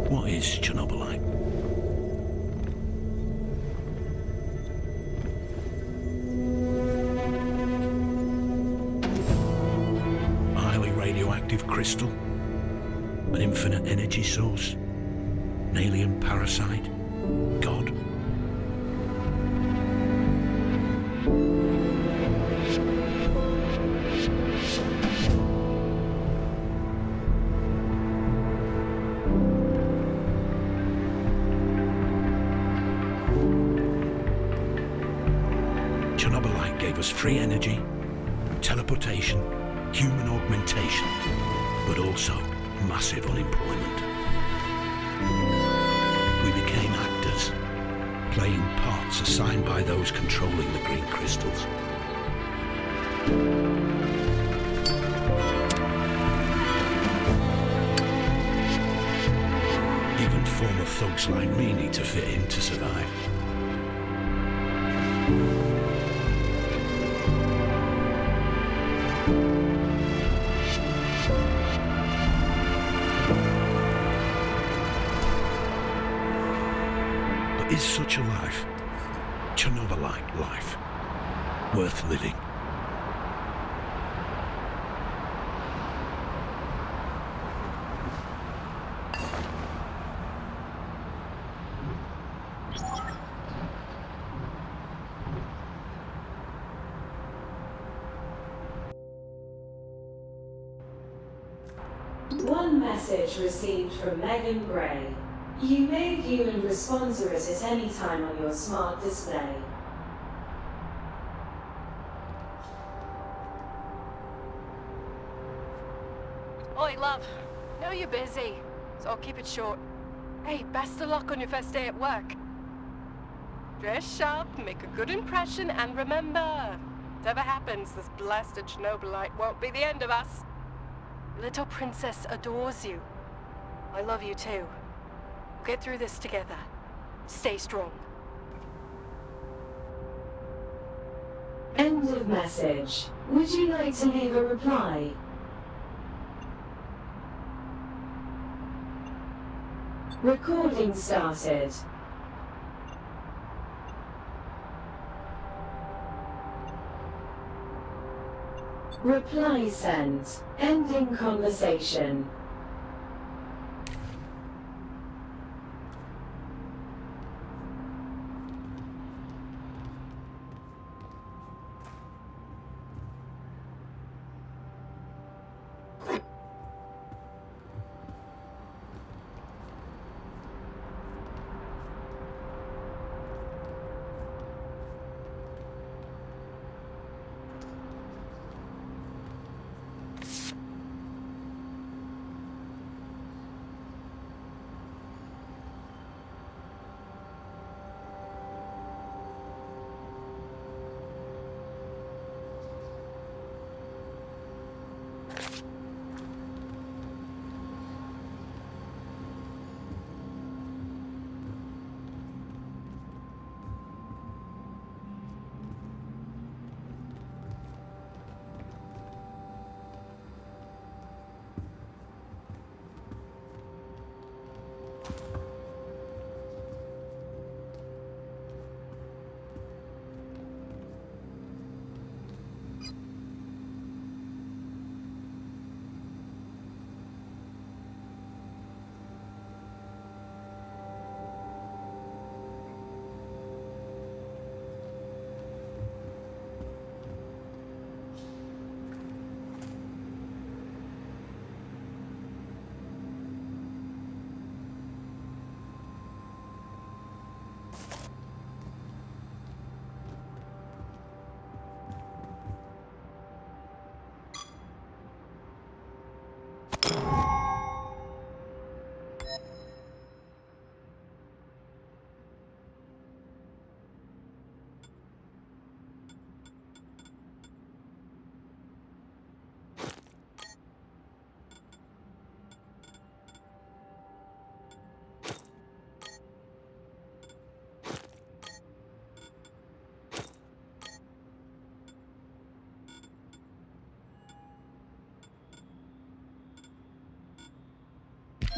What is Chernobylite? A highly radioactive crystal? An infinite energy source? An alien parasite? God? Chernobylite gave us free energy, teleportation, human augmentation, but also massive unemployment. We became actors, playing parts assigned by those controlling the green crystals. Even former thugs like me need to fit in to survive. But is such a life, Chernobylite life, worth living? One message received from Megan Gray. You may view and respond to it at any time on your smart display. Oi, love. Know you're busy, so I'll keep it short. Hey, best of luck on your first day at work. Dress sharp, make a good impression, and remember, whatever happens, this blasted Chernobylite won't be the end of us. Little princess adores you. I love you too. We'll get through this together. Stay strong. End of message. Would you like to leave a reply? Recording started. Reply sent. Ending conversation.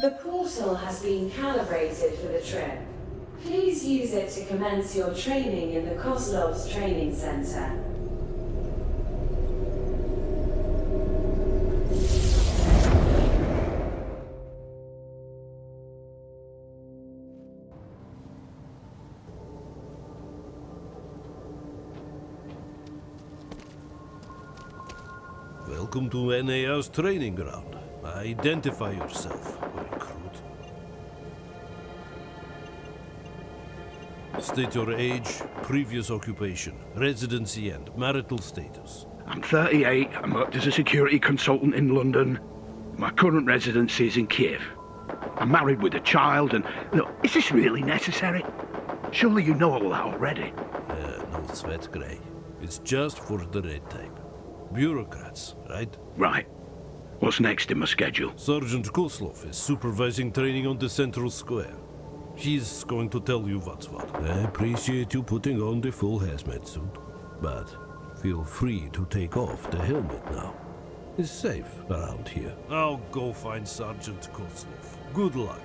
The portal has been calibrated for the trip. Please use it to commence your training in the Kozlov's training center. Welcome to NAR's training ground. Identify yourself, recruit. State your age, previous occupation, residency and marital status. I'm 38. I worked as a security consultant in London. My current residency is in Kiev. I'm married with a child and... Look, is this really necessary? Surely you know all that already. No sweat, Gray. It's just for the red tape. Bureaucrats, right? Right. What's next in my schedule? Sergeant Kozlov is supervising training on the Central Square. He's going to tell you what's what. I appreciate you putting on the full hazmat suit, but feel free to take off the helmet now. It's safe around here. I'll go find Sergeant Kozlov. Good luck.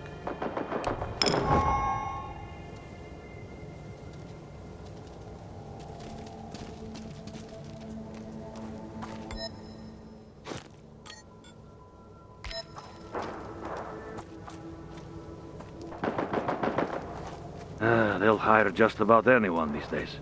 They'll hire just about anyone these days.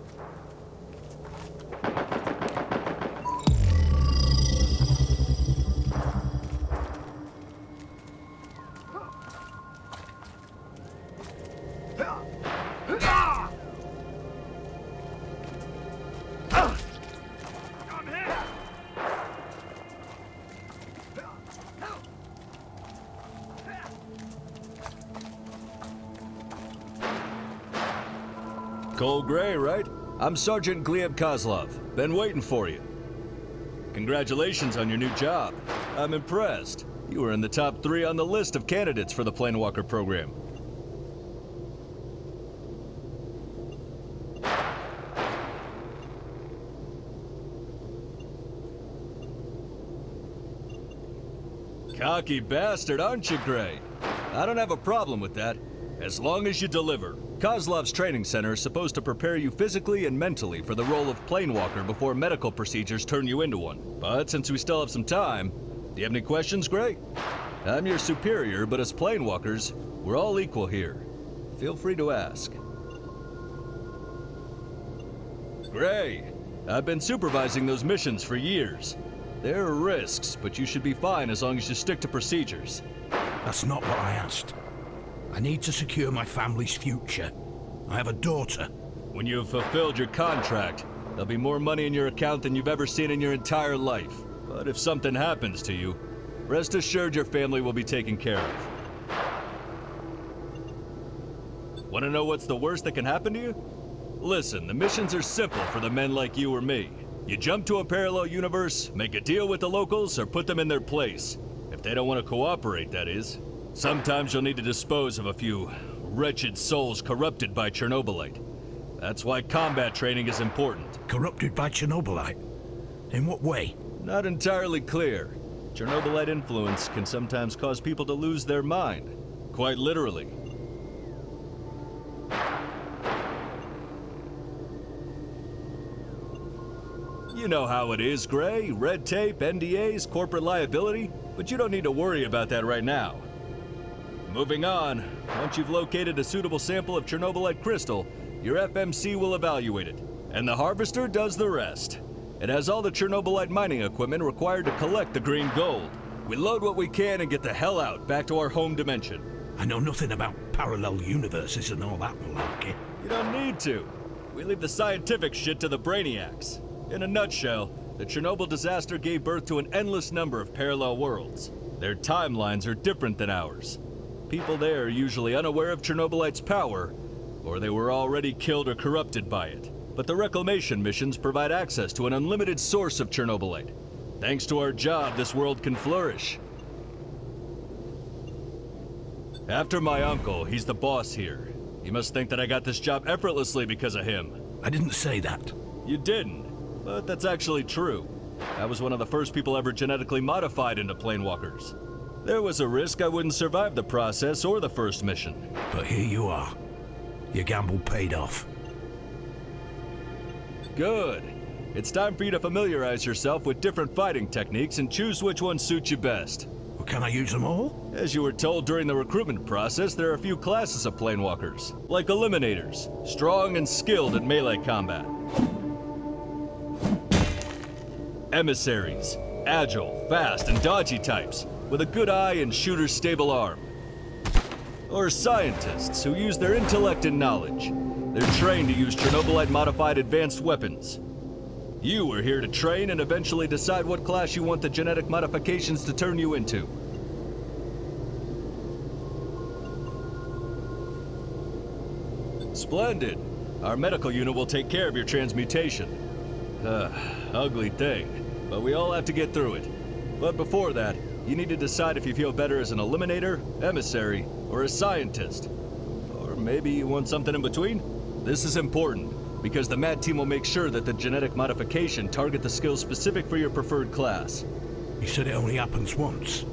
Cole Gray, right? I'm Sergeant Gleb Kozlov. Been waiting for you. Congratulations on your new job. I'm impressed. You were in the top 3 on the list of candidates for the Planewalker program. Cocky bastard, aren't you, Gray? I don't have a problem with that, as long as you deliver. Kozlov's training center is supposed to prepare you physically and mentally for the role of Planewalker before medical procedures turn you into one. But since we still have some time, do you have any questions, Gray? I'm your superior, but as Planewalkers, we're all equal here. Feel free to ask. Gray, I've been supervising those missions for years. There are risks, but you should be fine as long as you stick to procedures. That's not what I asked. I need to secure my family's future. I have a daughter. When you have fulfilled your contract, there'll be more money in your account than you've ever seen in your entire life. But if something happens to you, rest assured your family will be taken care of. Want to know what's the worst that can happen to you? Listen, the missions are simple for the men like you or me. You jump to a parallel universe, make a deal with the locals, or put them in their place. If they don't want to cooperate, that is. Sometimes you'll need to dispose of a few wretched souls corrupted by Chernobylite. That's why combat training is important. Corrupted by Chernobylite? In what way? Not entirely clear. Chernobylite influence can sometimes cause people to lose their mind. Quite literally. You know how it is, Gray. Red tape, NDAs, corporate liability. But you don't need to worry about that right now. Moving on, once you've located a suitable sample of Chernobylite crystal, your FMC will evaluate it, and the harvester does the rest. It has all the Chernobylite mining equipment required to collect the green gold. We load what we can and get the hell out, back to our home dimension. I know nothing about parallel universes and all that malarkey. You don't need to. We leave the scientific shit to the brainiacs. In a nutshell, the Chernobyl disaster gave birth to an endless number of parallel worlds. Their timelines are different than ours. People there are usually unaware of Chernobylite's power, or they were already killed or corrupted by it. But the reclamation missions provide access to an unlimited source of Chernobylite. Thanks to our job, this world can flourish. After my uncle, he's the boss here. You must think that I got this job effortlessly because of him. I didn't say that. You didn't, but that's actually true. I was one of the first people ever genetically modified into Planewalkers. There was a risk I wouldn't survive the process or the first mission. But here you are. Your gamble paid off. Good. It's time for you to familiarize yourself with different fighting techniques and choose which one suits you best. Well, can I use them all? As you were told during the recruitment process, there are a few classes of planewalkers, like Eliminators, strong and skilled at melee combat. Emissaries, agile, fast, and dodgy types, with a good eye and shooter's stable arm. Or Scientists, who use their intellect and knowledge. They're trained to use Chernobylite-modified advanced weapons. You are here to train and eventually decide what class you want the genetic modifications to turn you into. Splendid. Our medical unit will take care of your transmutation. Ugly thing, but we all have to get through it. But before that, you need to decide if you feel better as an Eliminator, Emissary, or a Scientist. Or maybe you want something in between? This is important, because the MAD team will make sure that the genetic modification target the skills specific for your preferred class. You said it only happens once,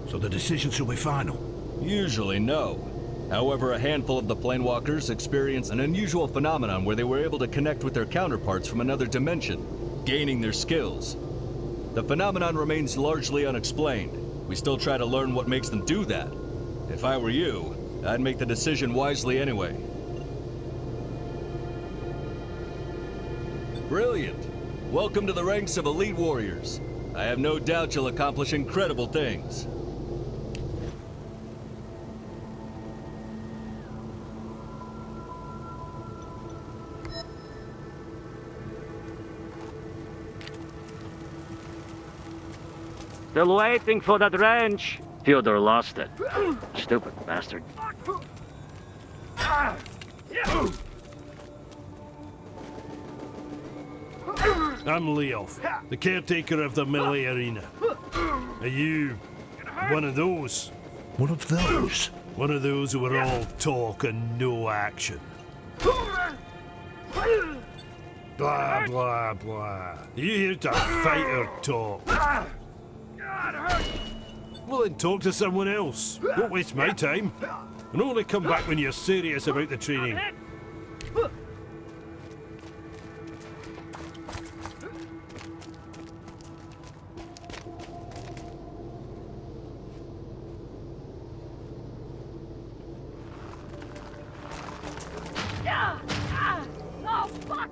so the decisions will be final. Usually no. However, a handful of the planewalkers experienced an unusual phenomenon where they were able to connect with their counterparts from another dimension, gaining their skills. The phenomenon remains largely unexplained. We still try to learn what makes them do that. If I were you, I'd make the decision wisely anyway. Brilliant. Welcome to the ranks of elite warriors. I have no doubt you'll accomplish incredible things. Still waiting for that wrench. Fyodor lost it. Stupid bastard. I'm Leof, the caretaker of the melee arena. Are you one of those? One of those? One of those who are all talk and no action? Blah, blah, blah. Are you here to fight or talk? Well, then talk to someone else. Don't waste my time. And only come back when you're serious about the training. Oh, fuck!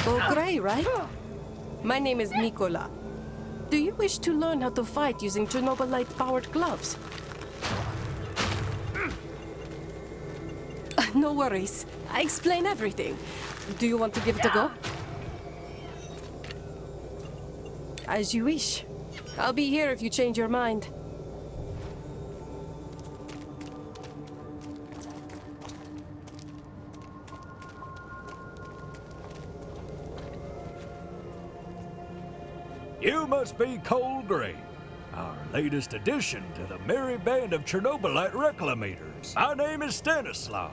Oh, Gray, right? My name is Nikola. Do you wish to learn how to fight using Chernobylite-powered gloves? No worries. I explain everything. Do you want to give it a go? As you wish. I'll be here if you change your mind. You must be Cole Gray, our latest addition to the merry band of Chernobylite reclamators. My name is Stanislav.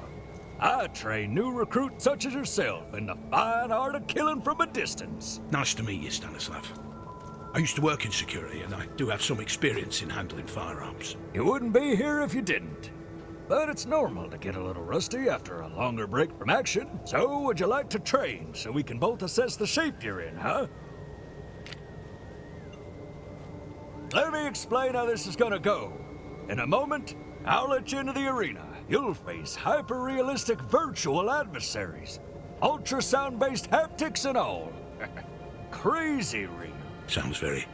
I train new recruits such as yourself in the fine art of killing from a distance. Nice to meet you, Stanislav. I used to work in security, and I do have some experience in handling firearms. You wouldn't be here if you didn't. But it's normal to get a little rusty after a longer break from action. So, would you like to train so we can both assess the shape you're in, huh? Let me explain how this is gonna go. In a moment, I'll let you into the arena. You'll face hyper-realistic virtual adversaries. Ultrasound-based haptics and all. Crazy real. Sounds very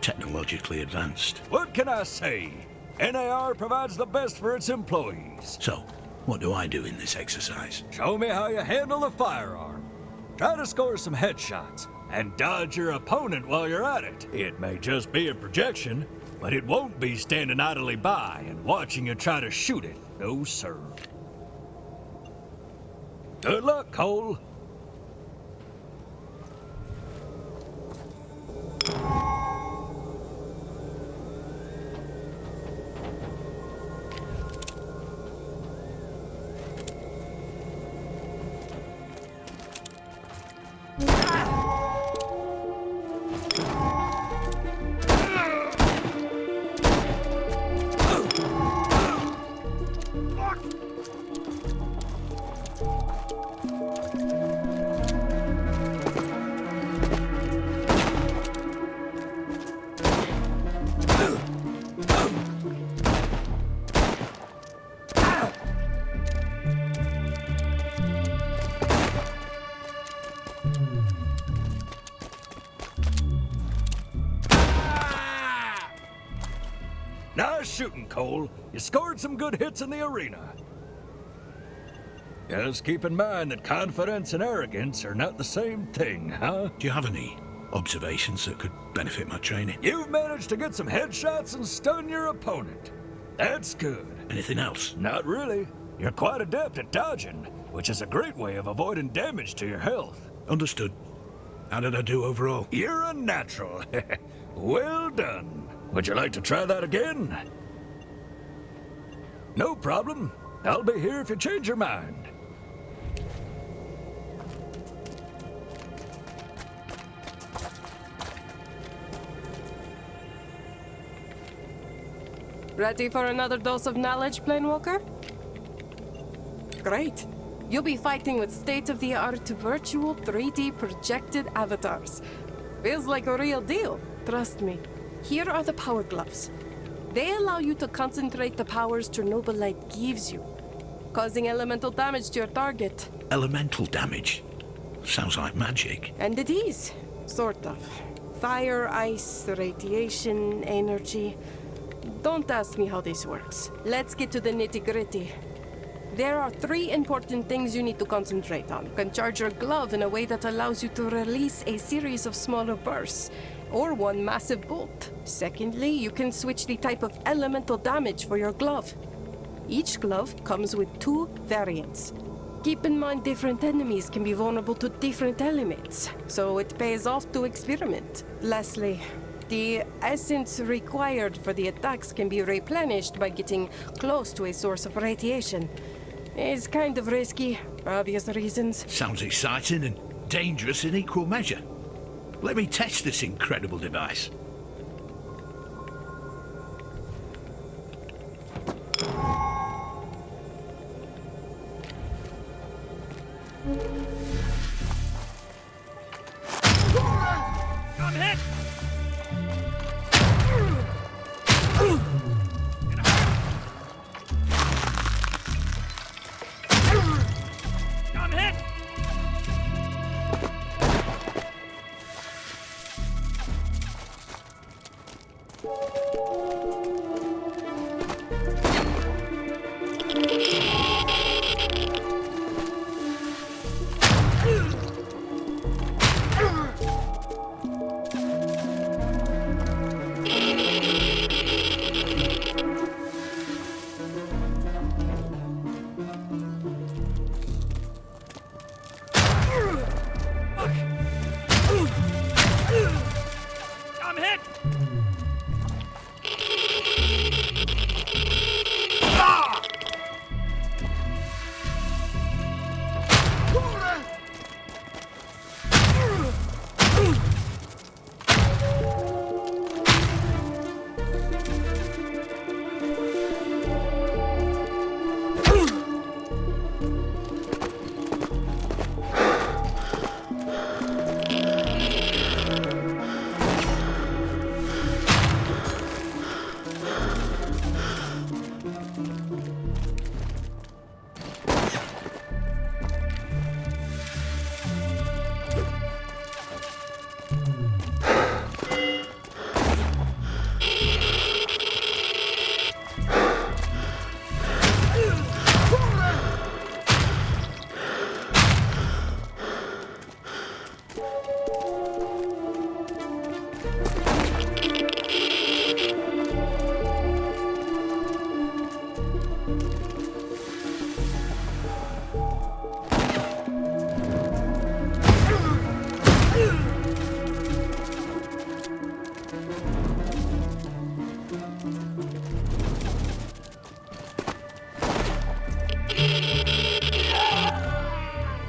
technologically advanced. What can I say? NAR provides the best for its employees. So, what do I do in this exercise? Show me how you handle the firearm. Try to score some headshots and dodge your opponent while you're at it. It may just be a projection, but it won't be standing idly by and watching you try to shoot it. No, sir. Good luck, Cole. Nice shooting, Cole. You scored some good hits in the arena. Just keep in mind that confidence and arrogance are not the same thing, huh? Do you have any observations that could benefit my training? You've managed to get some headshots and stun your opponent. That's good. Anything else? Not really. You're quite adept at dodging, which is a great way of avoiding damage to your health. Understood. How did I do overall? You're a natural. Well done. Would you like to try that again? No problem. I'll be here if you change your mind. Ready for another dose of knowledge, Planewalker? Great. You'll be fighting with state-of-the-art virtual 3D projected avatars. Feels like a real deal, trust me. Here are the power gloves. They allow you to concentrate the powers Chernobylite gives you, causing elemental damage to your target. Elemental damage? Sounds like magic. And it is, sort of. Fire, ice, radiation, energy. Don't ask me how this works. Let's get to the nitty-gritty. There are 3 important things you need to concentrate on. You can charge your glove in a way that allows you to release a series of smaller bursts, or one massive bolt. Secondly, you can switch the type of elemental damage for your glove. Each glove comes with 2 variants. Keep in mind different enemies can be vulnerable to different elements, so it pays off to experiment. Lastly, the essence required for the attacks can be replenished by getting close to a source of radiation. It's kind of risky, for obvious reasons. Sounds exciting and dangerous in equal measure. Let me test this incredible device. I'm hit! I'm hit! I'm hit!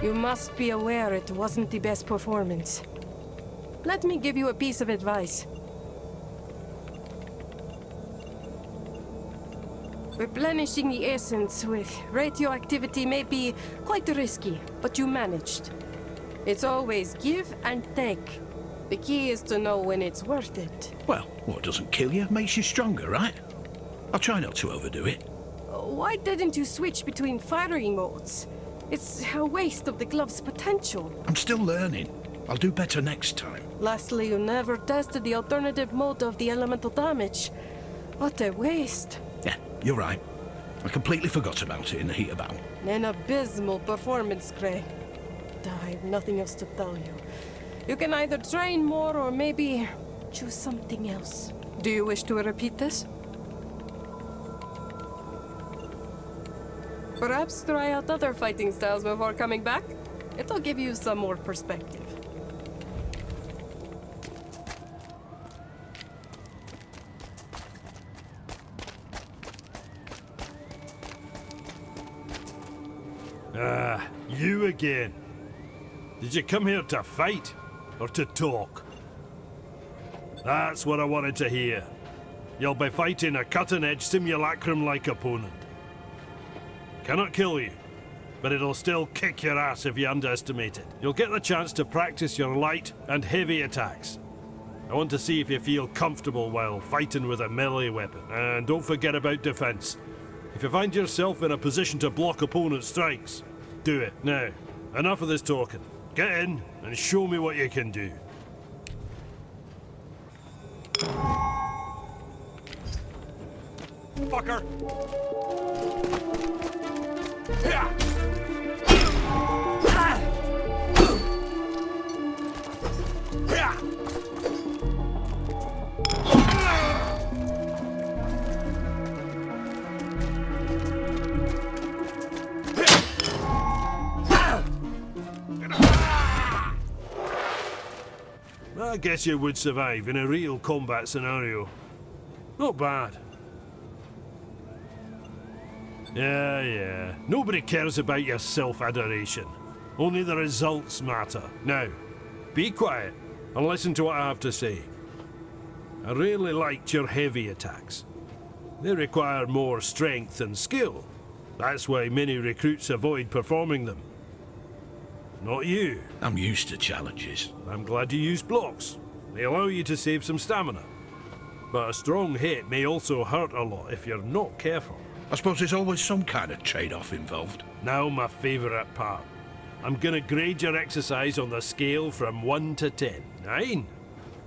You must be aware it wasn't the best performance. Let me give you a piece of advice. Replenishing the essence with radioactivity may be quite risky, but you managed. It's always give and take. The key is to know when it's worth it. Well, what doesn't kill you makes you stronger, right? I'll try not to overdo it. Why didn't you switch between firing modes? It's a waste of the glove's potential. I'm still learning. I'll do better next time. Lastly, you never tested the alternative mode of the elemental damage. What a waste. Yeah, you're right. I completely forgot about it in the heat of battle. An abysmal performance, Gray. I have nothing else to tell you. You can either train more or maybe choose something else. Do you wish to repeat this? Perhaps try out other fighting styles before coming back? It'll give you some more perspective. Ah, you again. Did you come here to fight or to talk? That's what I wanted to hear. You'll be fighting a cutting-edge simulacrum-like opponent. Cannot kill you, but it'll still kick your ass if you underestimate it. You'll get the chance to practice your light and heavy attacks. I want to see if you feel comfortable while fighting with a melee weapon. And don't forget about defense. If you find yourself in a position to block opponent strikes, do it. Now, enough of this talking. Get in and show me what you can do. Fucker! I guess you would survive in a real combat scenario. Not bad. Yeah. Nobody cares about your self-adoration. Only the results matter. Now, be quiet and listen to what I have to say. I really liked your heavy attacks. They require more strength and skill. That's why many recruits avoid performing them. Not you. I'm used to challenges. I'm glad you used blocks. They allow you to save some stamina. But a strong hit may also hurt a lot if you're not careful. I suppose there's always some kind of trade-off involved. Now my favourite part. I'm gonna grade your exercise on the scale from 1 to 10. 9?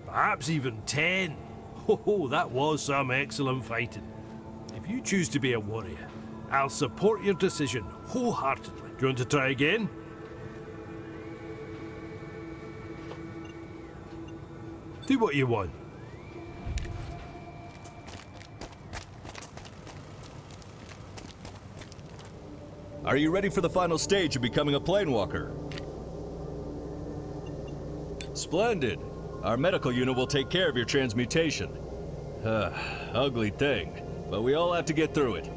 Perhaps even 10. Ho, that was some excellent fighting. If you choose to be a warrior, I'll support your decision wholeheartedly. Do you want to try again? Do what you want. Are you ready for the final stage of becoming a planewalker? Splendid. Our medical unit will take care of your transmutation. Ugly thing, but we all have to get through it.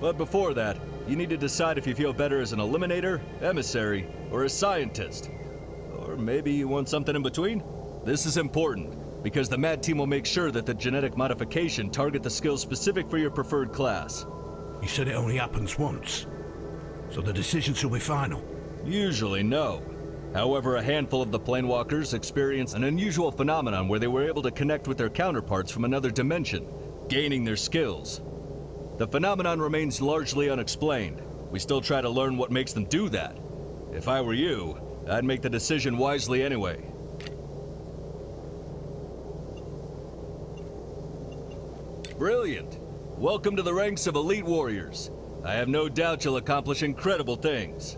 But before that, you need to decide if you feel better as an eliminator, emissary, or a scientist. Or maybe you want something in between? This is important, because the MAD team will make sure that the genetic modification target the skills specific for your preferred class. You said it only happens once, so the decisions will be final. Usually no. However, a handful of the planewalkers experienced an unusual phenomenon where they were able to connect with their counterparts from another dimension, gaining their skills. The phenomenon remains largely unexplained. We still try to learn what makes them do that. If I were you, I'd make the decision wisely anyway. Brilliant! Welcome to the ranks of elite warriors. I have no doubt you'll accomplish incredible things.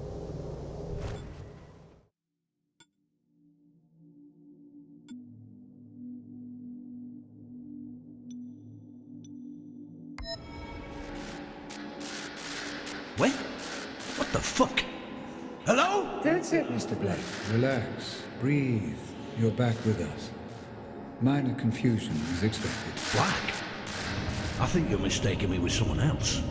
What? What the fuck? Hello? That's it, Mr. Blake. Relax. Breathe. You're back with us. Minor confusion is expected. Black? I think you're mistaking me with someone else.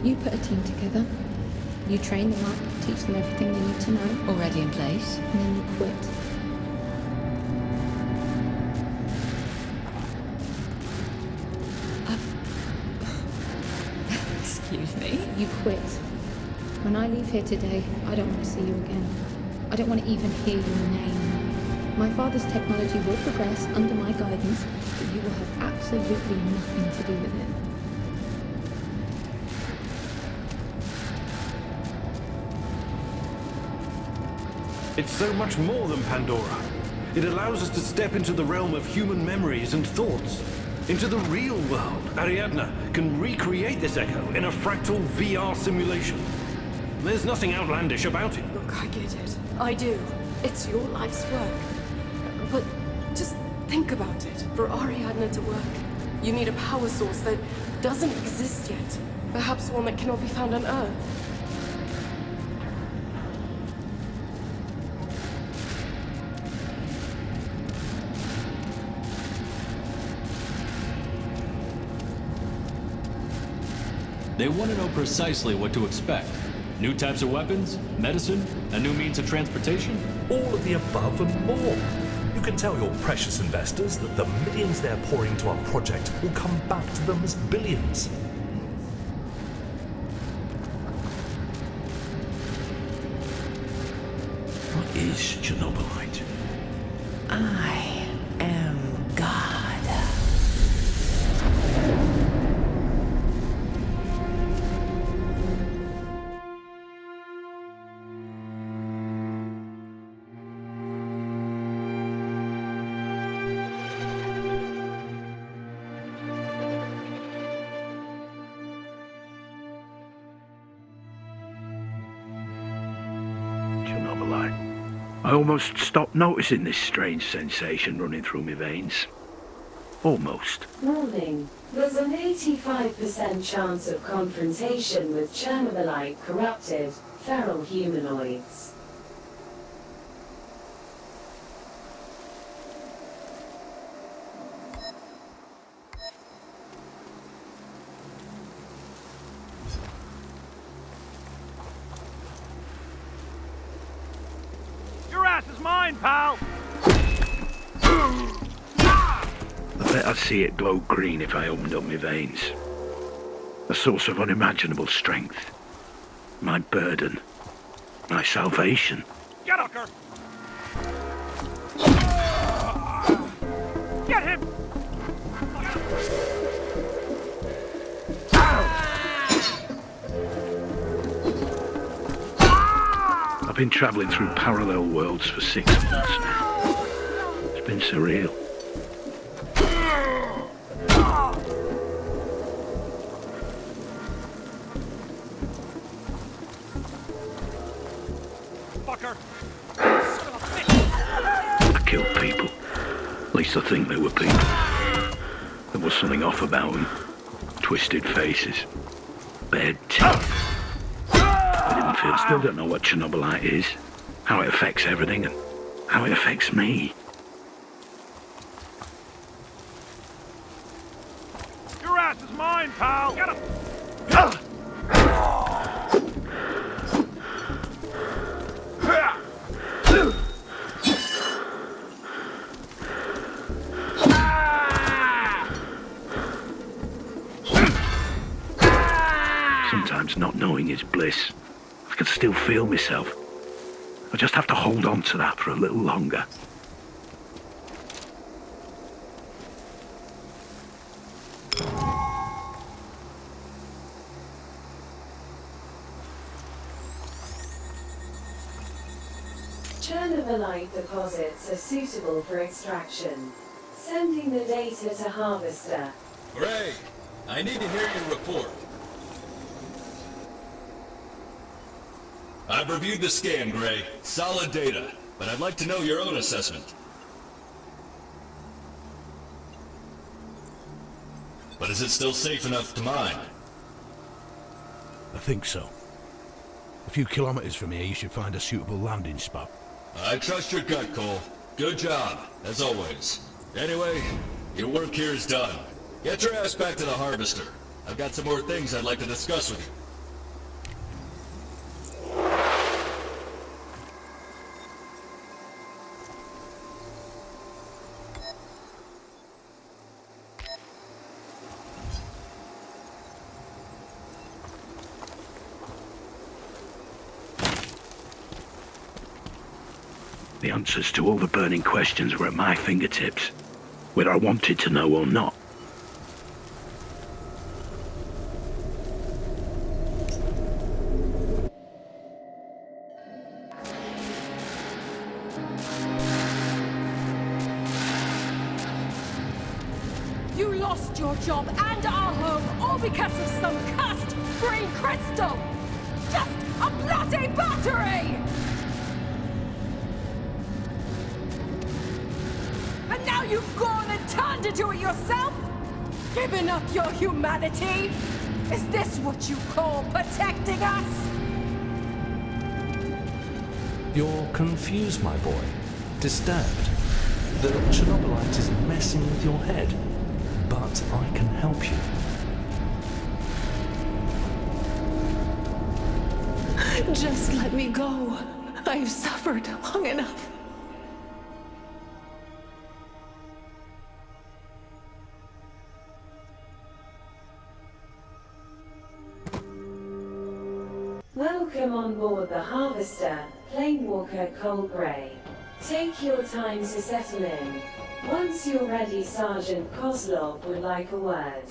You put a team together, you train them up, teach them everything they need to know. Already in place? And then you quit. Excuse me? You quit. When I leave here today, I don't want to see you again. I don't want to even hear your name. My father's technology will progress under my guidance, but you will have absolutely nothing to do with it. It's so much more than Pandora. It allows us to step into the realm of human memories and thoughts. Into the real world. Ariadna can recreate this echo in a fractal VR simulation. There's nothing outlandish about it. Look, I get it. I do. It's your life's work. But just think about it. For Ariadna to work, you need a power source that doesn't exist yet. Perhaps one that cannot be found on Earth. They want to know precisely what to expect. New types of weapons, medicine, a new means of transportation? All of the above and more. You can tell your precious investors that the millions they're pouring into our project will come back to them as billions. What is Chernobylite? I am God. Chernobylite. I almost stopped noticing this strange sensation running through my veins. Almost. Warning. There's an 85% chance of confrontation with Chernobylite corrupted feral humanoids. Your ass is mine, pal! I bet I'd see it glow green if I opened up my veins. A source of unimaginable strength. My burden. My salvation. Get her! Get him! I've been travelling through parallel worlds for 6 months now. It's been surreal. Fucker! I killed people. At least I think they were people. There was something off about them. Twisted faces. Bad teeth. I still don't know what Chernobylite is, how it affects everything, and how it affects me. Your ass is mine, pal! Get him! Sometimes not knowing is bliss. I can still feel myself. I just have to hold on to that for a little longer. Chernobylite deposits are suitable for extraction. Sending the data to Harvester. Gray, I need to hear your report. I've reviewed the scan, Gray. Solid data, but I'd like to know your own assessment. But is it still safe enough to mine? I think so. A few kilometers from here, you should find a suitable landing spot. I trust your gut, Cole. Good job, as always. Anyway, your work here is done. Get your ass back to the Harvester. I've got some more things I'd like to discuss with you. The answers to all the burning questions were at my fingertips, whether I wanted to know or not. You lost your job and our home all because of some cussed green crystal! Just a bloody battery! And now you've gone and turned to do it yourself? Giving up your humanity? Is this what you call protecting us? You're confused, my boy. Disturbed. The Chernobylite is messing with your head. But I can help you. Just let me go. I've suffered long enough. Welcome on board the Harvester, Planewalker Cole Grey. Take your time to settle in. Once you're ready, Sergeant Kozlov would like a word.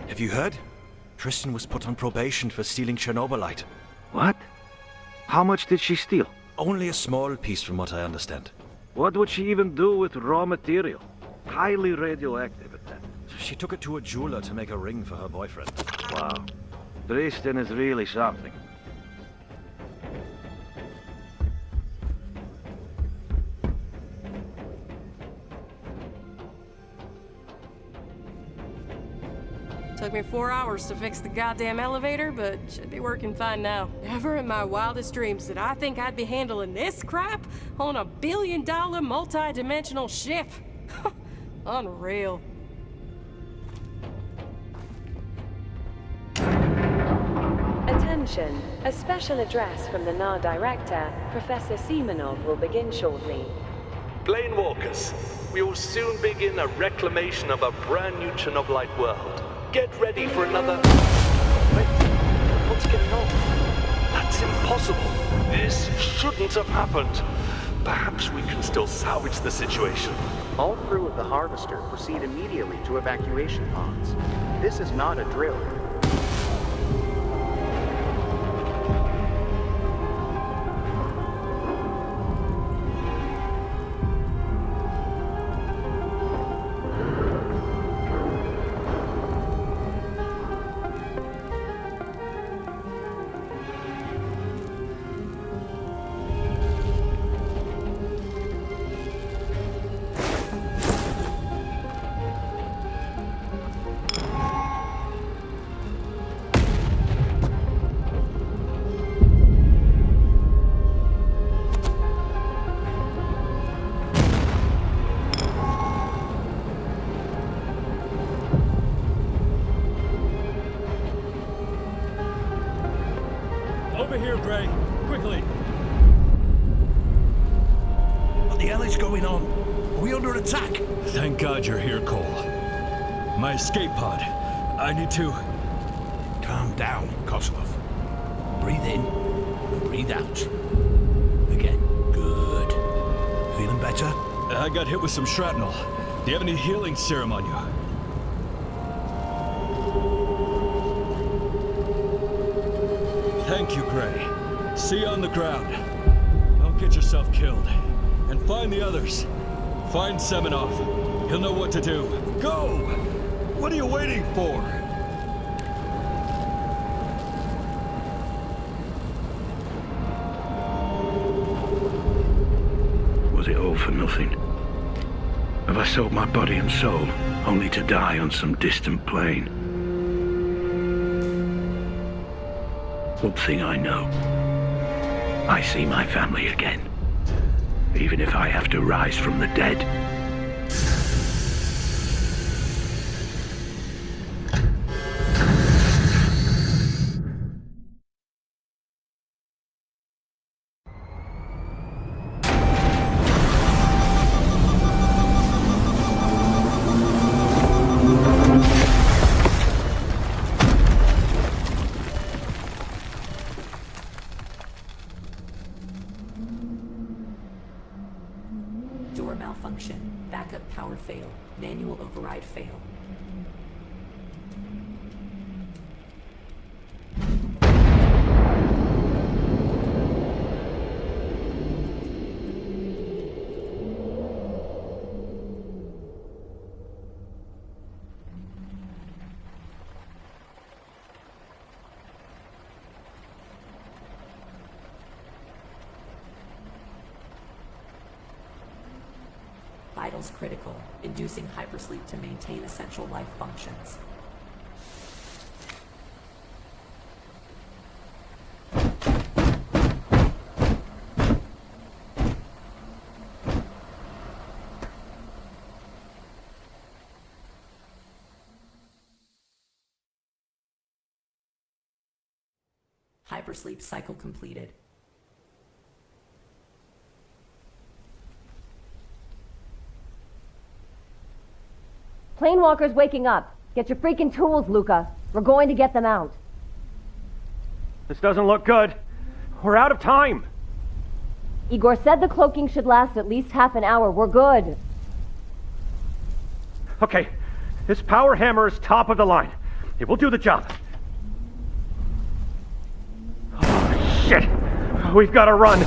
Have you heard? Tristan was put on probation for stealing Chernobylite. What? How much did she steal? Only a small piece from what I understand. What would she even do with raw material? Highly radioactive at that. She took it to a jeweler to make a ring for her boyfriend. Wow. Tristan is really something. Took me 4 hours to fix the goddamn elevator, but should be working fine now. Never in my wildest dreams did I think I'd be handling this crap on a billion-dollar multi-dimensional ship. Unreal. Attention, a special address from the NAR Director, Professor Semenov, will begin shortly. Planewalkers, we will soon begin a reclamation of a brand new Chernobylite world. Get ready for another... Wait, what's going on? That's impossible. This shouldn't have happened. Perhaps we can still salvage the situation. All crew of the Harvester proceed immediately to evacuation pods. This is not a drill. Over here, Gray. Quickly. What the hell is going on? Are we under attack? Thank God you're here, Cole. My escape pod. I need to... Calm down, Kozlov. Breathe in and breathe out. Again. Good. Feeling better? I got hit with some shrapnel. Do you have any healing serum on you? Thank you, Gray. See you on the ground. Don't get yourself killed. And find the others. Find Semenov. He'll know what to do. Go! What are you waiting for? for nothing? Have I sold my body and soul only to die on some distant plane? One thing I know. I see my family again. Even if I have to rise from the dead. Door malfunction. Backup power fail. Manual override fail. Vitals critical, inducing hypersleep to maintain essential life functions. Hypersleep cycle completed. Planewalker's waking up. Get your freaking tools, Luca. We're going to get them out. This doesn't look good. We're out of time. Igor said the cloaking should last at least half an hour. We're good. Okay, this power hammer is top of the line. It will do the job. Oh, shit. We've got to run.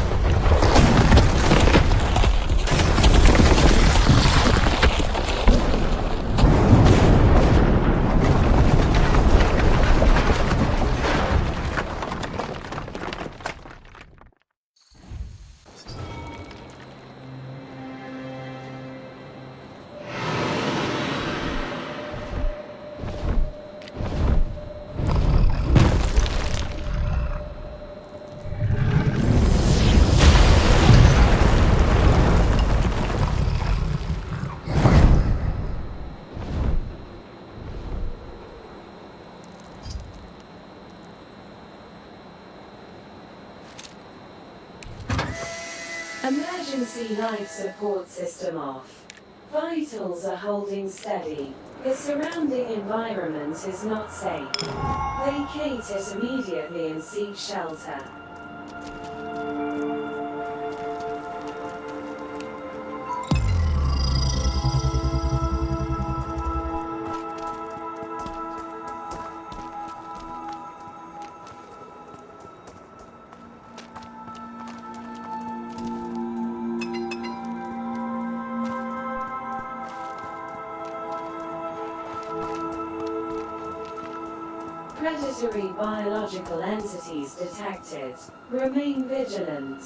Emergency life support system off. Vitals are holding steady. The surrounding environment is not safe. Vacate it immediately and seek shelter. Predatory biological entities detected. Remain vigilant.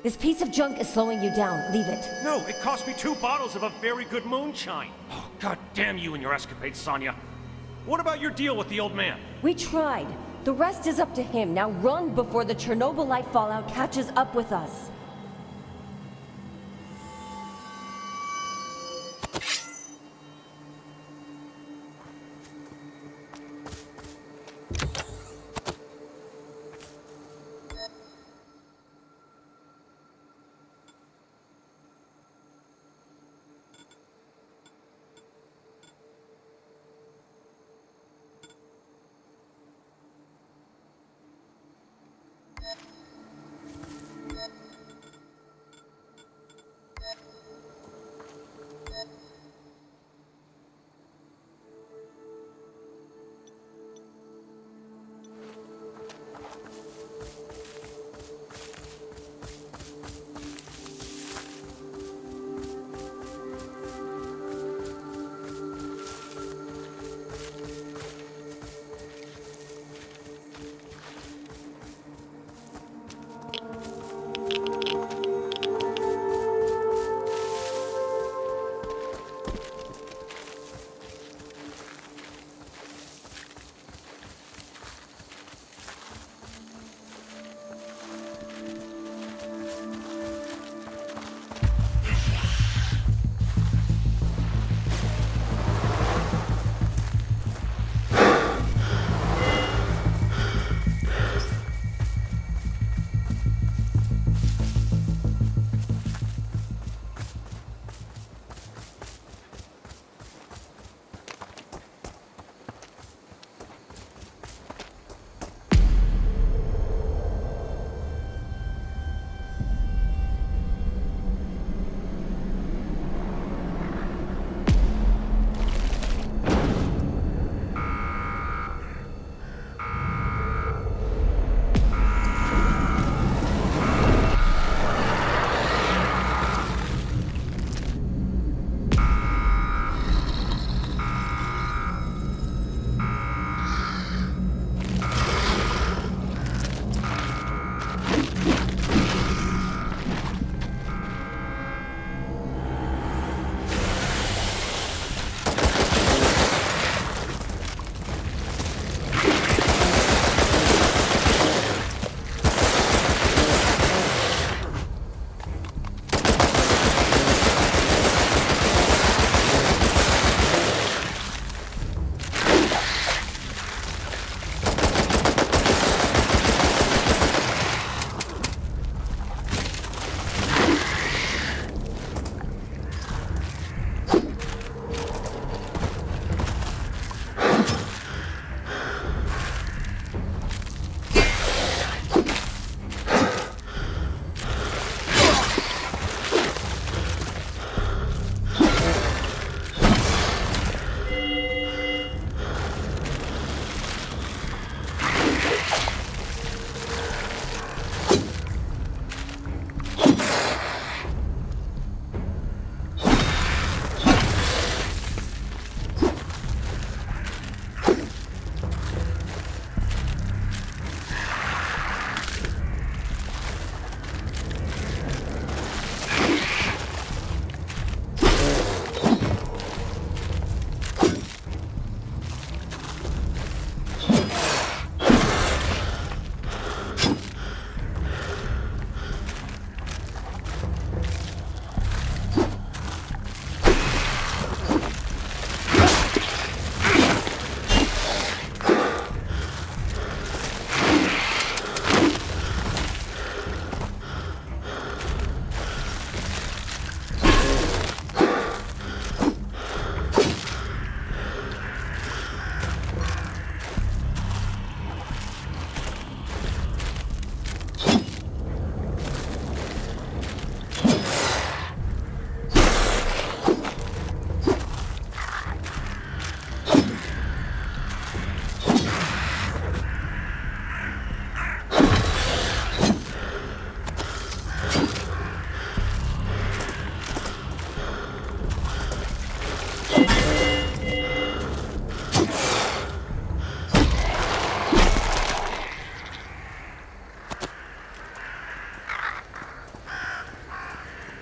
This piece of junk is slowing you down. Leave it. No, it cost me 2 bottles of a very good moonshine. Oh, God damn you and your escapades, Sonya. What about your deal with the old man? We tried. The rest is up to him. Now run before the Chernobylite fallout catches up with us.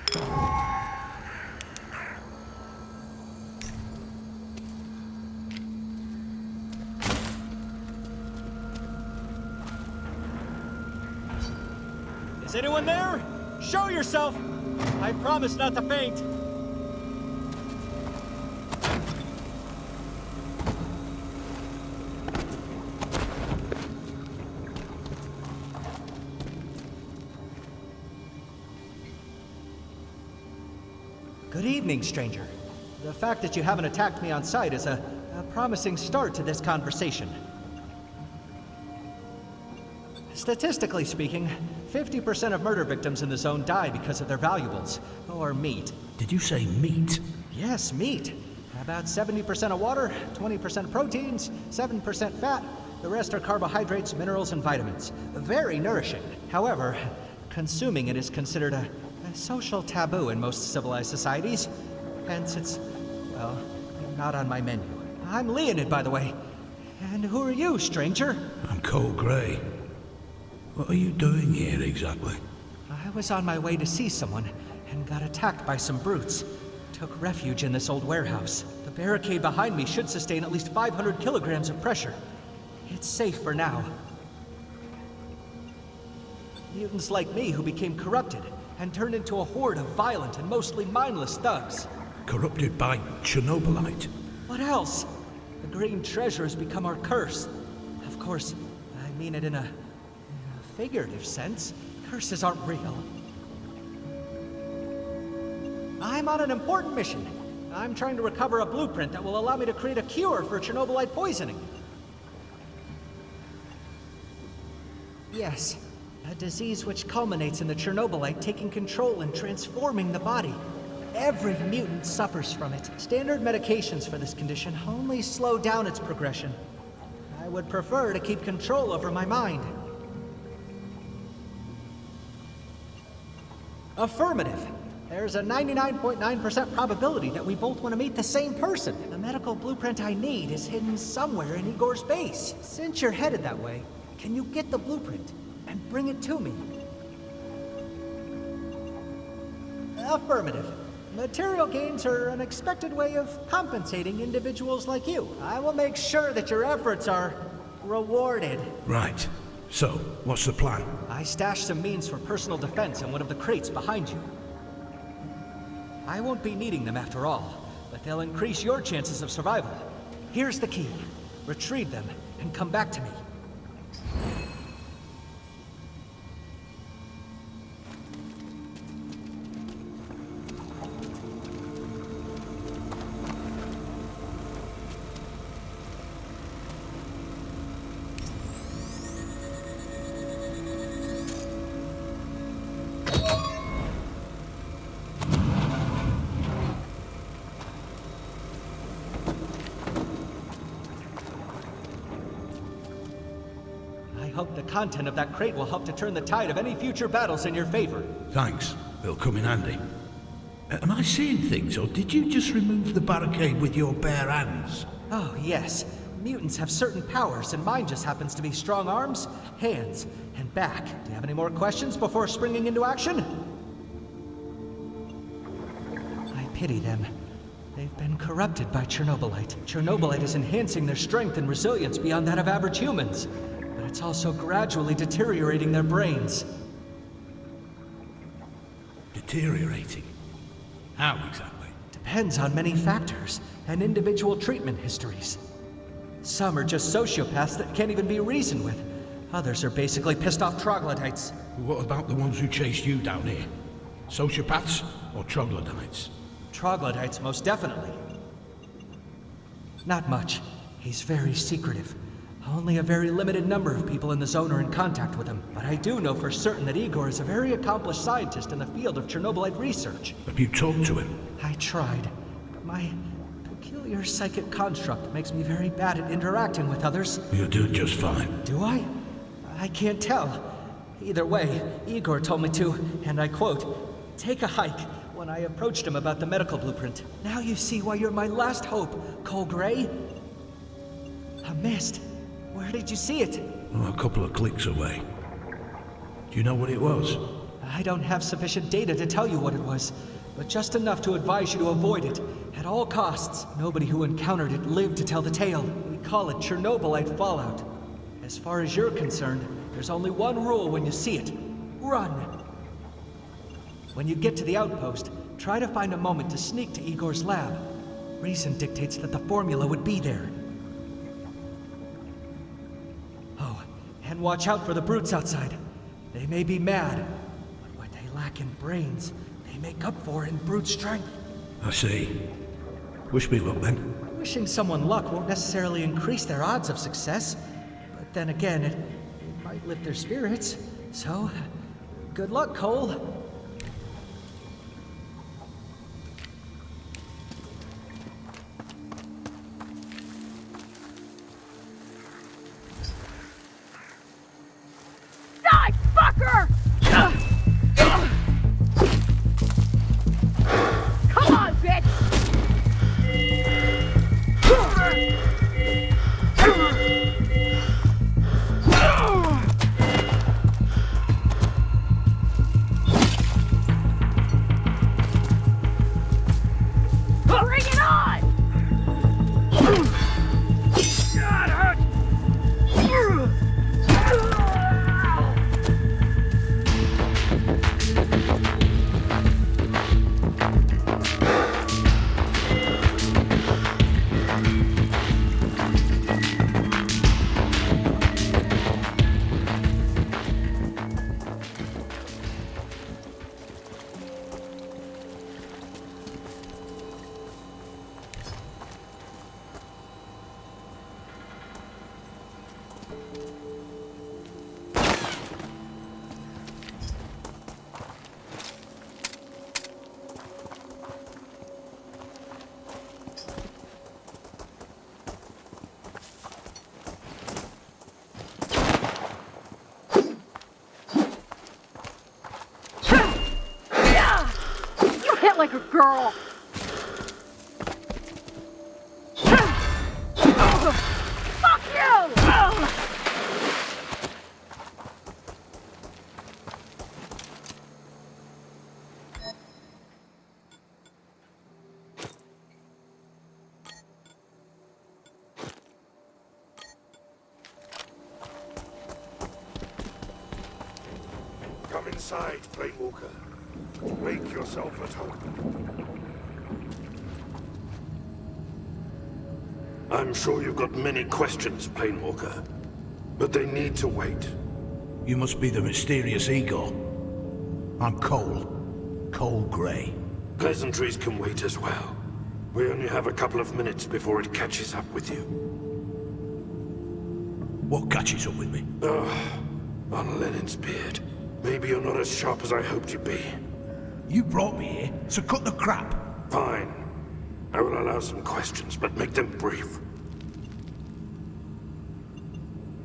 Is anyone there? Show yourself! I promise not to faint. Good evening, stranger. The fact that you haven't attacked me on sight is a promising start to this conversation. Statistically speaking, 50% of murder victims in the zone die because of their valuables, or meat. Did you say meat? Yes, meat. About 70% of water, 20% proteins, 7% fat. The rest are carbohydrates, minerals, and vitamins. Very nourishing. However, consuming it is considered a social taboo in most civilized societies. Hence, it's, well, not on my menu. I'm Leonid, by the way. And who are you, stranger? I'm Cole Gray. What are you doing here exactly? I was on my way to see someone and got attacked by some brutes. Took refuge in this old warehouse. The barricade behind me should sustain at least 500 kilograms of pressure. It's safe for now. Mutants like me who became corrupted and turned into a horde of violent and mostly mindless thugs. Corrupted by Chernobylite? What else? The green treasure has become our curse. Of course, I mean it in a figurative sense. Curses aren't real. I'm on an important mission. I'm trying to recover a blueprint that will allow me to create a cure for Chernobylite poisoning. Yes, a disease which culminates in the Chernobylite taking control and transforming the body. Every mutant suffers from it. Standard medications for this condition only slow down its progression. I would prefer to keep control over my mind. Affirmative. There's a 99.9% probability that we both want to meet the same person. The medical blueprint I need is hidden somewhere in Igor's base. Since you're headed that way, can you get the blueprint and bring it to me? Affirmative. Material gains are an expected way of compensating individuals like you. I will make sure that your efforts are rewarded. Right. So, what's the plan? I stashed some means for personal defense in one of the crates behind you. I won't be needing them after all, but they'll increase your chances of survival. Here's the key. Retrieve them and come back to me. I hope the content of that crate will help to turn the tide of any future battles in your favor. Thanks. It'll come in handy. Am I seeing things, or did you just remove the barricade with your bare hands? Oh, yes. Mutants have certain powers, and mine just happens to be strong arms, hands, and back. Do you have any more questions before springing into action? I pity them. They've been corrupted by Chernobylite. Chernobylite is enhancing their strength and resilience beyond that of average humans. But it's also gradually deteriorating their brains. Deteriorating? How exactly? Depends on many factors and individual treatment histories. Some are just sociopaths that can't even be reasoned with. Others are basically pissed off troglodytes. What about the ones who chased you down here? Sociopaths or troglodytes? Troglodytes, most definitely. Not much. He's very secretive. Only a very limited number of people in the zone are in contact with him. But I do know for certain that Igor is a very accomplished scientist in the field of Chernobylite research. Have you talked to him? I tried, but my peculiar psychic construct makes me very bad at interacting with others. You're doing just fine. Do I? I can't tell. Either way, Igor told me to, and I quote, take a hike when I approached him about the medical blueprint. Now you see why you're my last hope, Cole Gray. A mist. Where did you see it? Oh, a couple of clicks away. Do you know what it was? I don't have sufficient data to tell you what it was, but just enough to advise you to avoid it at all costs. Nobody who encountered it lived to tell the tale. We call it Chernobylite fallout. As far as you're concerned, there's only one rule when you see it. Run! When you get to the outpost, try to find a moment to sneak to Igor's lab. Reason dictates that the formula would be there. Oh, and watch out for the brutes outside. They may be mad, but what they lack in brains, they make up for in brute strength. I see. Wish me luck then. Wishing someone luck won't necessarily increase their odds of success, but then again, it might lift their spirits. So, good luck, Cole. Die, fucker! Come on, bitch! Bring it on! God, hurt! You hit like a girl. Fuck you! Come inside, Planewalker. Make yourself at home. I'm sure you've got many questions, Planewalker, but they need to wait. You must be the mysterious Igor. I'm Cole. Cole Gray. Pleasantries can wait as well. We only have a couple of minutes before it catches up with you. What catches up with me? On Lenin's beard. Maybe you're not as sharp as I hoped you'd be. You brought me here, so cut the crap. Fine. I will allow some questions, but make them brief.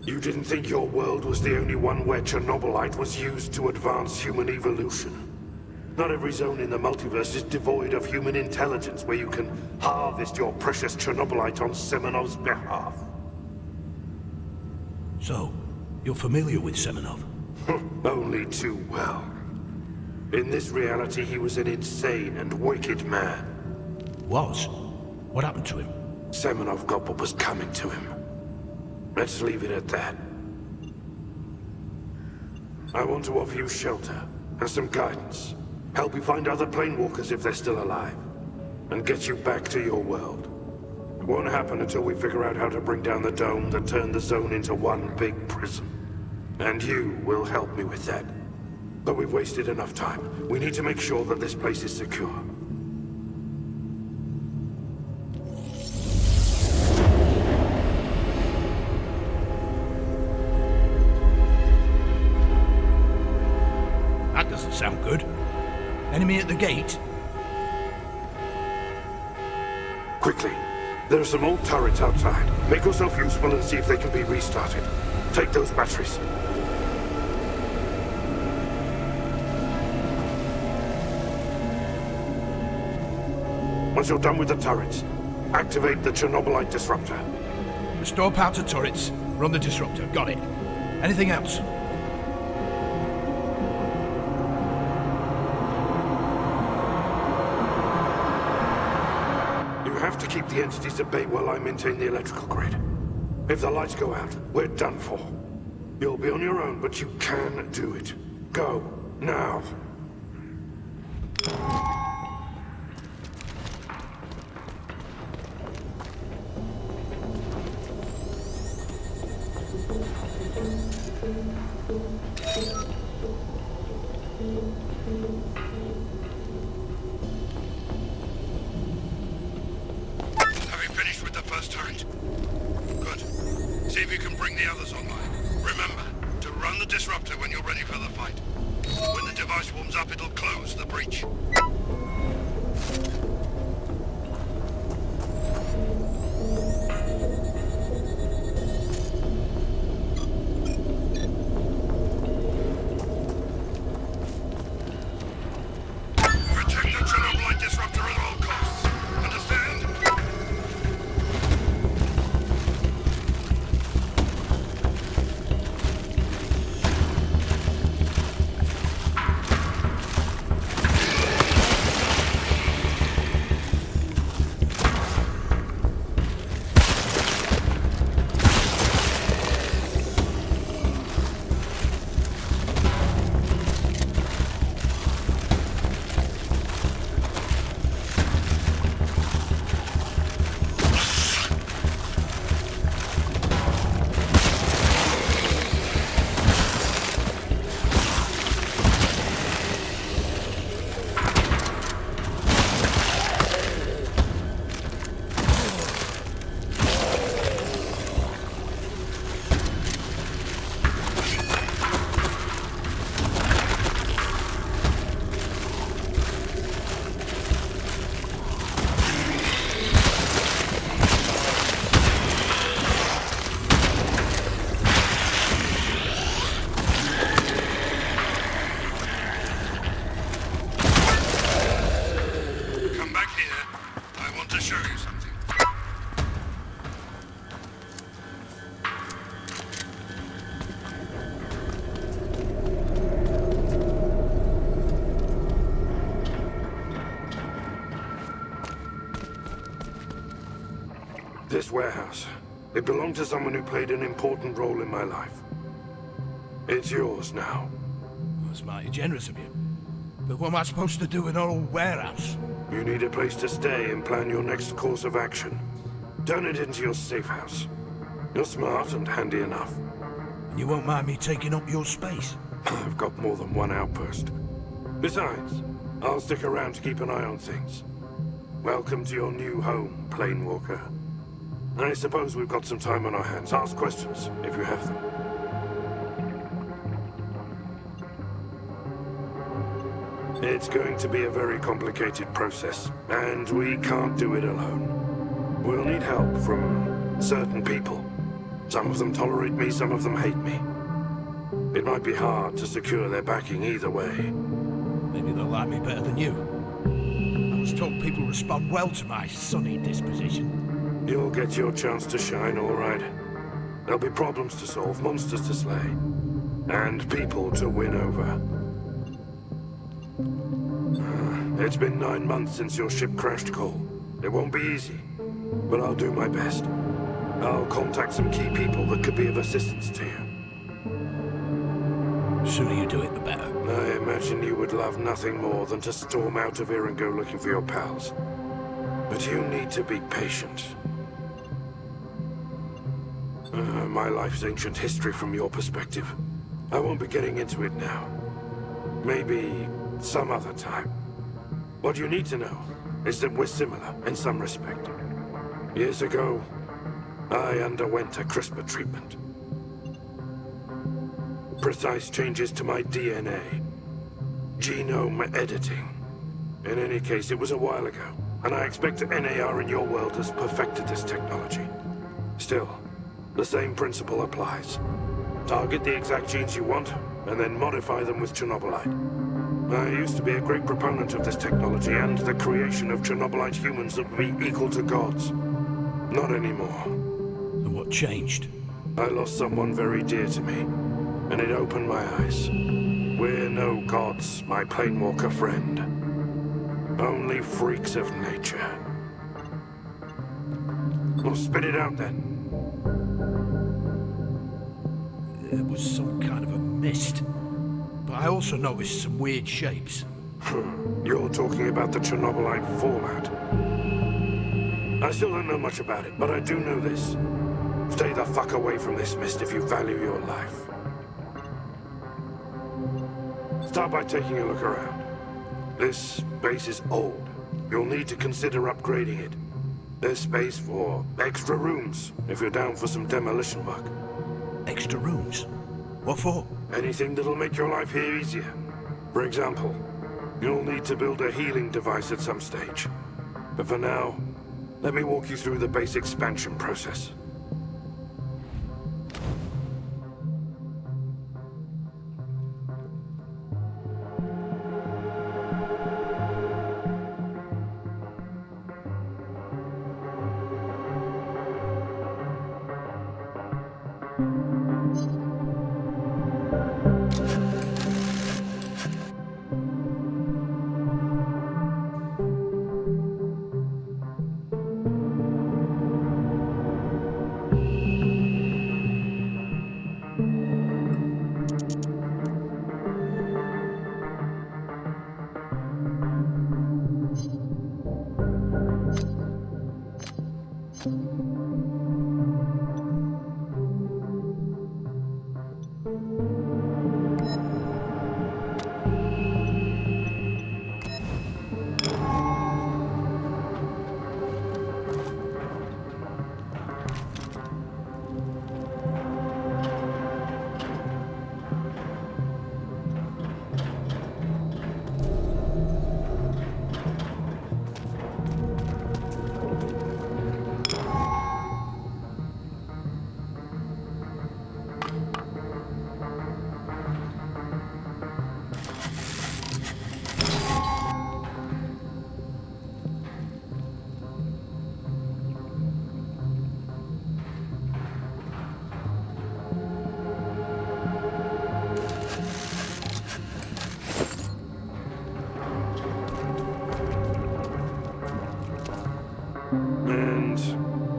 You didn't think your world was the only one where Chernobylite was used to advance human evolution? Not every zone in the multiverse is devoid of human intelligence where you can harvest your precious Chernobylite on Semenov's behalf. So, you're familiar with Semenov? Only too well. In this reality, he was an insane and wicked man. Was? What happened to him? Semenov got what was coming to him. Let's leave it at that. I want to offer you shelter and some guidance. Help you find other Planewalkers if they're still alive. And get you back to your world. It won't happen until we figure out how to bring down the dome that turned the zone into one big prison. And you will help me with that. But we've wasted enough time. We need to make sure that this place is secure. That doesn't sound good. Enemy at the gate? Quickly. There are some old turrets outside. Make yourself useful and see if they can be restarted. Take those batteries. Once you're done with the turrets, activate the Chernobylite disruptor. Restore power to turrets. Run the disruptor. Got it. Anything else? have to keep the entities at bay while I maintain the electrical grid. If the lights go out, we're done for. You'll be on your own, but you can do it. Go, now. Have you finished with the first turret? Good. See if you can bring the others online. Remember, to run the disruptor when you're ready for the fight. When the device warms up, it'll close the breach. Protect the Chernobylite disruptor at all costs. Understand? Come back here. I want to show you something. This warehouse, it belonged to someone who played an important role in my life. It's yours now. That's mighty generous of you. But what am I supposed to do in an old warehouse? You need a place to stay and plan your next course of action. Turn it into your safe house. You're smart and handy enough. And you won't mind me taking up your space? I've got more than one outpost. Besides, I'll stick around to keep an eye on things. Welcome to your new home, Planewalker. I suppose we've got some time on our hands. Ask questions, if you have them. It's going to be a very complicated process, and we can't do it alone. We'll need help from certain people. Some of them tolerate me, some of them hate me. It might be hard to secure their backing either way. Maybe they'll like me better than you. I was told people respond well to my sunny disposition. You'll get your chance to shine, all right. There'll be problems to solve, monsters to slay, and people to win over. It's been 9 months since your ship crashed, Cole. It won't be easy, but I'll do my best. I'll contact some key people that could be of assistance to you. The sooner you do it, the better. I imagine you would love nothing more than to storm out of here and go looking for your pals. But you need to be patient. My life's ancient history from your perspective. I won't be getting into it now. Maybe some other time. What you need to know is that we're similar in some respect. Years ago, I underwent a CRISPR treatment. Precise changes to my DNA. Genome editing. In any case, it was a while ago, and I expect NAR in your world has perfected this technology. Still, the same principle applies. Target the exact genes you want, and then modify them with Chernobylite. I used to be a great proponent of this technology and the creation of Chernobylite humans that would be equal to gods. Not anymore. And what changed? I lost someone very dear to me, and it opened my eyes. We're no gods, my Planewalker friend. Only freaks of nature. Well, spit it out then. There was some kind of a mist, but I also noticed some weird shapes. You're talking about the Chernobylite fallout. I still don't know much about it, but I do know this. Stay the fuck away from this mist if you value your life. Start by taking a look around. This base is old. You'll need to consider upgrading it. There's space for extra rooms, if you're down for some demolition work. Extra rooms? What for? Anything that'll make your life here easier. For example, you'll need to build a healing device at some stage. But for now, let me walk you through the base expansion process.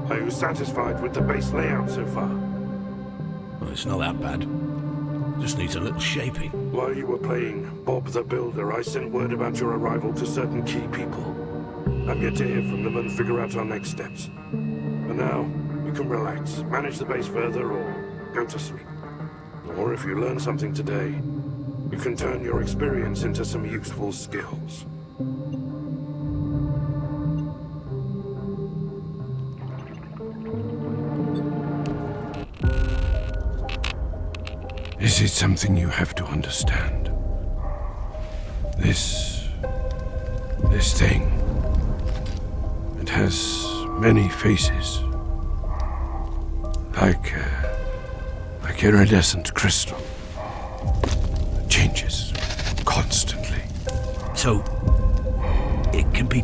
Are you satisfied with the base layout so far? Well, it's not that bad. Just needs a little shaping. While you were playing Bob the Builder, I sent word about your arrival to certain key people. I'm yet to hear from them and figure out our next steps. For now, you can relax, manage the base further, or go to sleep. Or if you learn something today, you can turn your experience into some useful skills. This is something you have to understand. This thing, it has many faces. Like iridescent crystal. It changes constantly. So, it can be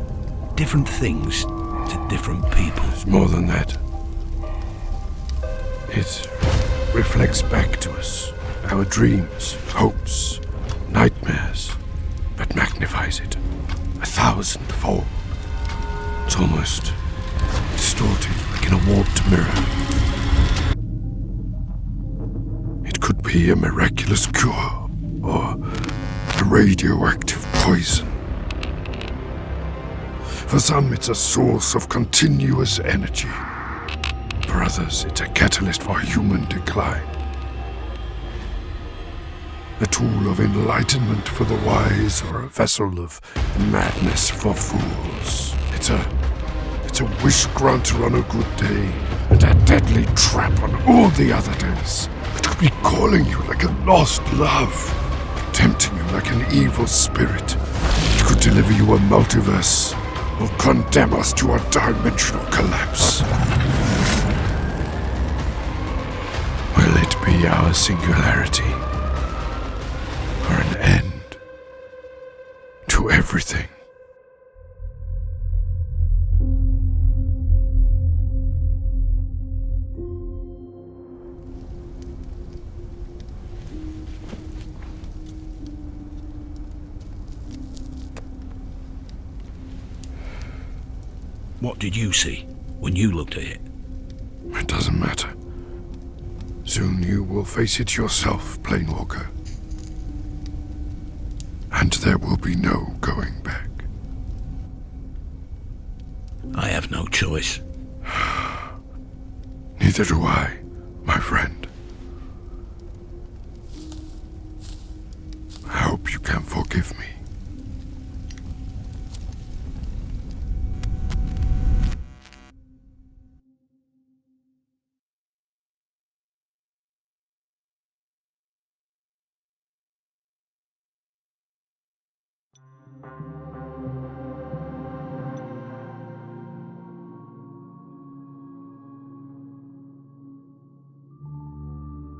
different things to different people. It's more than that. It reflects back to us our dreams, hopes, nightmares, but magnifies it 1,000-fold. It's almost distorted, like in a warped mirror. It could be a miraculous cure, or a radioactive poison. For some, it's a source of continuous energy. For others, it's a catalyst for human decline. A tool of enlightenment for the wise, or a vessel of madness for fools. It's a wish granter on a good day, and a deadly trap on all the other days. It could be calling you like a lost love, tempting you like an evil spirit. It could deliver you a multiverse, or condemn us to a dimensional collapse. Will it be our singularity? Or an end to everything? What did you see when you looked at it? It doesn't matter. Soon you will face it yourself, Planewalker. And there will be no going back. I have no choice. Neither do I, my friend. I hope you can forgive me.